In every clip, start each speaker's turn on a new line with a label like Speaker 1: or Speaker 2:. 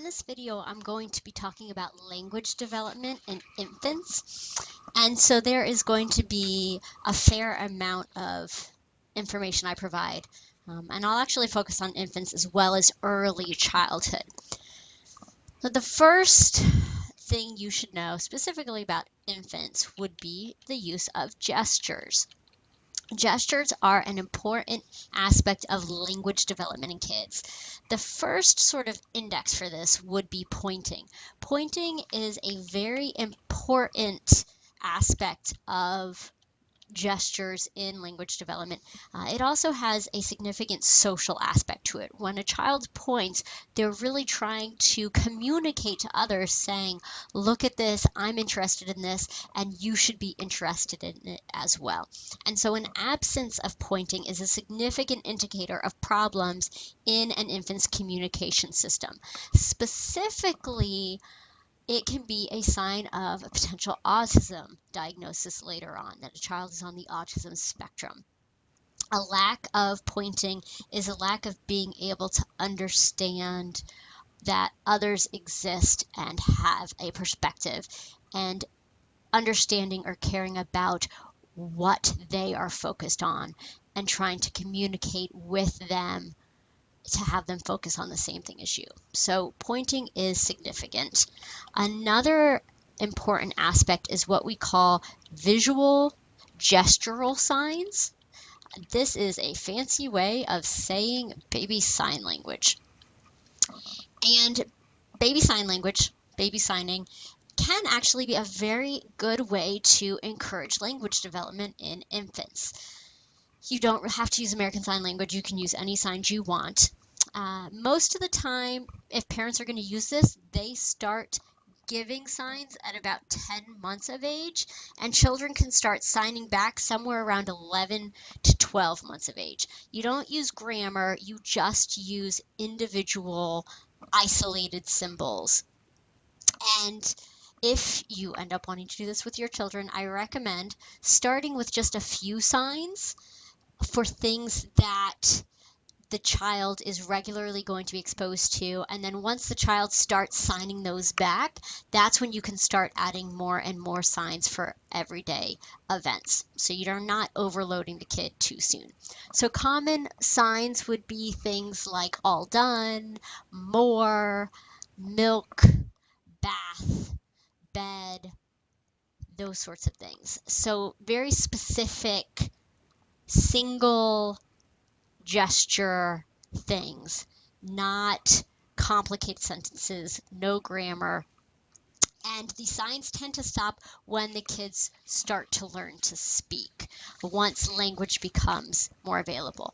Speaker 1: In this video, I'm going to be talking about language development in infants. And so there is going to be a fair amount of information I provide. And I'll actually focus on infants as well as early childhood. So the first thing you should know specifically about infants would be the use of gestures. Gestures are an important aspect of language development in kids. The first sort of index for this would be pointing. Pointing is a very important aspect of gestures in language development. It also has a significant social aspect to it. When a child points, they're really trying to communicate to others saying, look at this, I'm interested in this, and you should be interested in it as well. And so an absence of pointing is a significant indicator of problems in an infant's communication system. Specifically, it can be a sign of a potential autism diagnosis later on, that a child is on the autism spectrum. A lack of pointing is a lack of being able to understand that others exist and have a perspective, and understanding or caring about what they are focused on and trying to communicate with them to have them focus on the same thing as you. So pointing is significant. Another important aspect is what we call visual gestural signs. This is a fancy way of saying baby sign language. And baby sign language, baby signing, can actually be a very good way to encourage language development in infants. You don't have to use American Sign Language. You can use any signs you want. Most of the time, if parents are going to use this, they start giving signs at about 10 months of age, and children can start signing back somewhere around 11 to 12 months of age. You don't use grammar, you just use individual isolated symbols. And if you end up wanting to do this with your children, I recommend starting with just a few signs for things that the child is regularly going to be exposed to. And then once the child starts signing those back, that's when you can start adding more and more signs for everyday events. So you're not overloading the kid too soon. So common signs would be things like all done, more, milk, bath, bed, those sorts of things. So very specific single gesture things, not complicated sentences, no grammar. And the signs tend to stop when the kids start to learn to speak, once language becomes more available.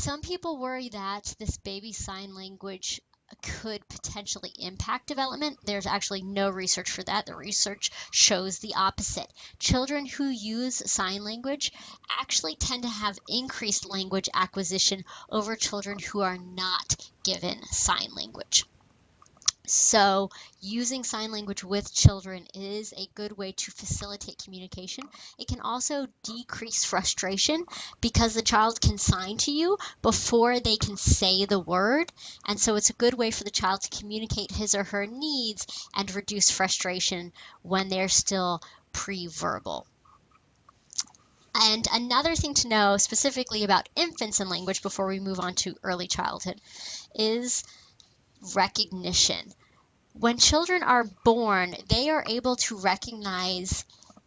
Speaker 1: Some people worry that this baby sign language could potentially impact development. There's actually no research for that. The research shows the opposite. Children who use sign language actually tend to have increased language acquisition over children who are not given sign language. So using sign language with children is a good way to facilitate communication. It can also decrease frustration because the child can sign to you before they can say the word. And so it's a good way for the child to communicate his or her needs and reduce frustration when they're still pre-verbal. And another thing to know specifically about infants and language before we move on to early childhood is recognition. When children are born, they are able to recognize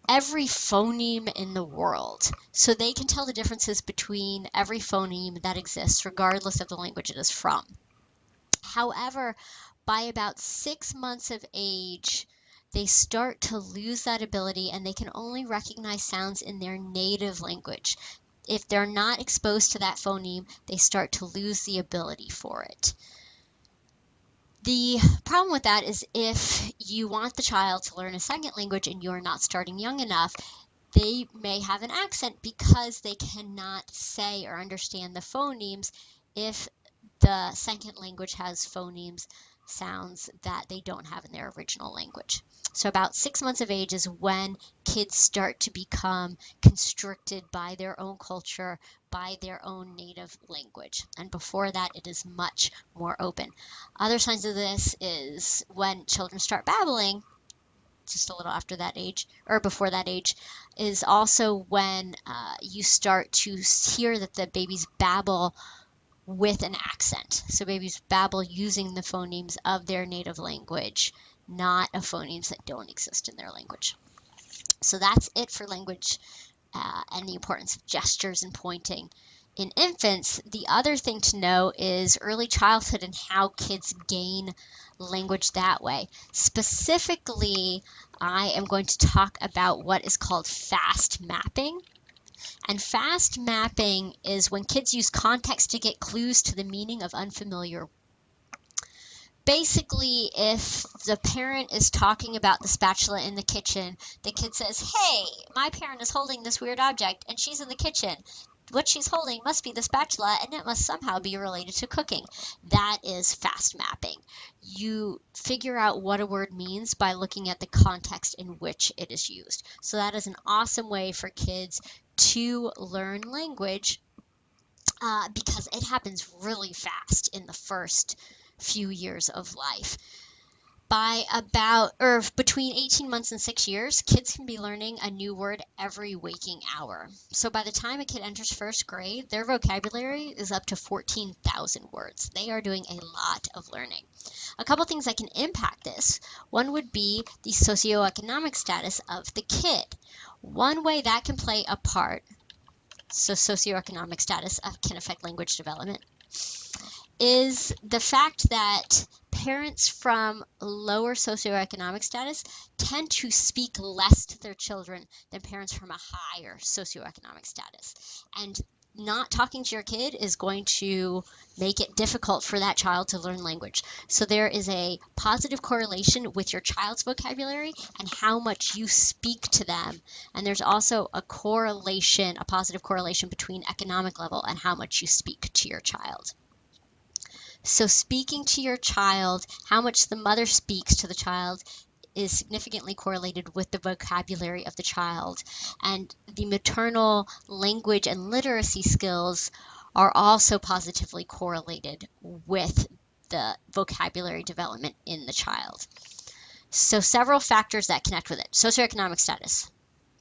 Speaker 1: every phoneme in the world. So they can tell the differences between every phoneme that exists, regardless of the language it is from. However, by about 6 months of age, they start to lose that ability, and they can only recognize sounds in their native language. If they're not exposed to that phoneme, they start to lose the ability for it. The problem with that is if you want the child to learn a second language and you're not starting young enough, they may have an accent because they cannot say or understand the phonemes if the second language has phonemes sounds that they don't have in their original language. So about 6 months of age is when kids start to become constricted by their own culture, by their own native language. And before that, it is much more open. Other signs of this is when children start babbling, just a little after that age, or before that age, is also when you start to hear that the babies babble with an accent. So babies babble using the phonemes of their native language, not of phonemes that don't exist in their language. So that's it for language and the importance of gestures and pointing. In infants, the other thing to know is early childhood and how kids gain language that way. Specifically, I am going to talk about what is called fast mapping. And fast mapping is when kids use context to get clues to the meaning of unfamiliar. Basically, if the parent is talking about the spatula in the kitchen, the kid says, "Hey, my parent is holding this weird object and she's in the kitchen. What she's holding must be the spatula and it must somehow be related to cooking." That is fast mapping. You figure out what a word means by looking at the context in which it is used. So that is an awesome way for kids to learn language because it happens really fast in the first few years of life. By about, or between 18 months and 6 years, kids can be learning a new word every waking hour. So by the time a kid enters first grade, their vocabulary is up to 14,000 words. They are doing a lot of learning. A couple things that can impact this. One would be the socioeconomic status of the kid. One way that can play a part, so socioeconomic status can affect language development, is the fact that parents from lower socioeconomic status tend to speak less to their children than parents from a higher socioeconomic status. And not talking to your kid is going to make it difficult for that child to learn language. So there is a positive correlation with your child's vocabulary and how much you speak to them. And there's also a correlation, a positive correlation between economic level and how much you speak to your child. So speaking to your child, how much the mother speaks to the child is significantly correlated with the vocabulary of the child. And the maternal language and literacy skills are also positively correlated with the vocabulary development in the child. So several factors that connect with it. Socioeconomic status.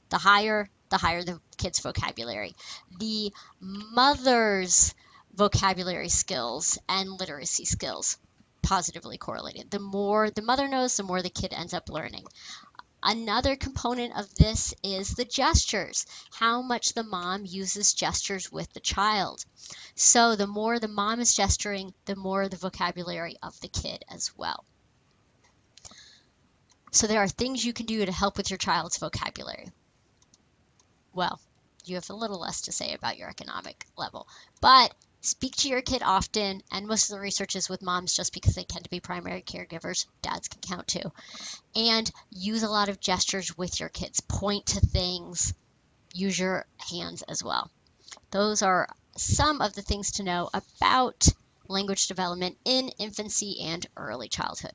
Speaker 1: The higher the kid's vocabulary. The mother's vocabulary skills and literacy skills positively correlated. The more the mother knows, the more the kid ends up learning. Another component of this is the gestures, how much the mom uses gestures with the child. So the more the mom is gesturing, the more the vocabulary of the kid as well. So there are things you can do to help with your child's vocabulary. Well, you have a little less to say about your economic level, but speak to your kid often, and most of the research is with moms just because they tend to be primary caregivers. Dads can count too. And use a lot of gestures with your kids. Point to things. Use your hands as well. Those are some of the things to know about language development in infancy and early childhood.